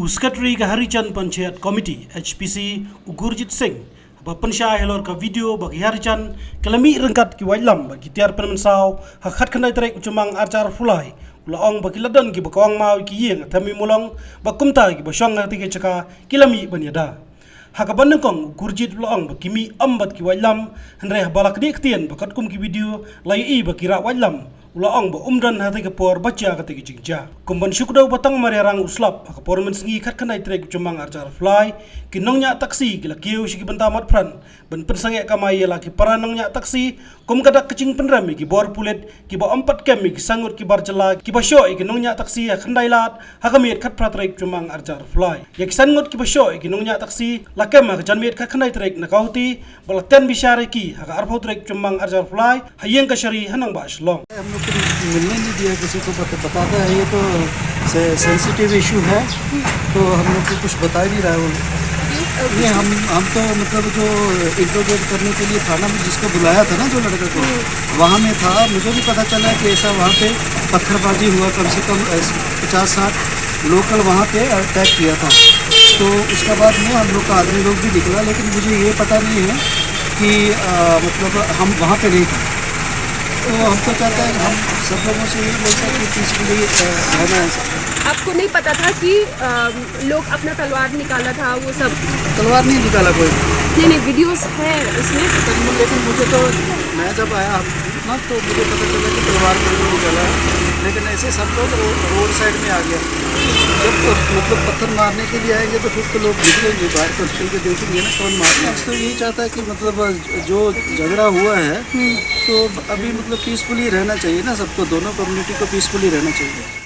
Buskatri ka Harijan Panchayat Committee HPC Ugurjit Singh Bapansha helor ka video bagi Harijan kelami rengkat ki wailam bagi tiar penmensau hakhat khandai trek ucumang arcar fulai ulaong bagi ladan ki bakawang mau ki yeng thami mulong bakumta ki basyong ngati ke chaka kilami banyada hakabandengkong Ugurjit ulaong bakimi ambat ki wailam hendreh balak ni ktien bakat kum ki video lai i bakira wailam ulaong ba umdan hati ke por baca kata ke jingja kumban syukdau batang mariarang uslap akapor mensengi khat kanai trek cumang arjar fly kinongnya taksi gila kiu sigi bentamat pran ben pensange kamai laki paranongnya taksi kum kadak kecing penram ki bor pulet ki ba 4 kem ki sangut ki bar jela ki ba syo ki nongnya taksi khandai lat hakamit khat prat trek cumang arjar fly yak sangut ki ba syo ki nongnya taksi lakem ka janmit khat khandai trek na kauti balakten bisyare ki haka arpau trek cumang arjar fly hayeng ka shari hanang ba shlong मिलने नहीं दिया किसी को बताता है ये तो sensitive issue है तो हम लोग को कुछ बता ही नहीं रहा है ये हम तो मतलब जो इंट्रोगेट करने के लिए थाना में जिसको बुलाया था ना जो लड़के को वहाँ में था मुझे भी पता चला कि ऐसा वहाँ पे पत्थरबाजी हुआ कम से कम 50-60 लोकल वहाँ पे अटैक किया था तो उसके बाद में हम लोग का आदमी लोग भी निकला लेकिन मुझे ये पता नहीं है कि मतलब हम वहाँ पे नहीं थे तो हम तो चाहते हैं हम सब लोगों से यही बोलते हैं कि पीसफुली रहना है सब। आपको नहीं पता था कि लोग अपना तलवार निकाला था वो सब? तलवार नहीं निकाला कोई। नहीं वीडियोस है उसमें लेकिन मुझे तो मैं जब आया ना तो मुझे पता चला कि तलवार नहीं निकाला लेकिन ऐसे सब लोग रोड साइड में आ गया जब तो मतलब पत्थर मारने के लिए आएंगे तो फिर तो लोग निकलेंगे बाहर तो निकल के देखेंगे ना कौन मारना है। तो यही चाहता है कि मतलब जो झगड़ा हुआ है तो अभी मतलब पीसफुली रहना चाहिए ना सबको दोनों कम्युनिटी को पीसफुली रहना चाहिए।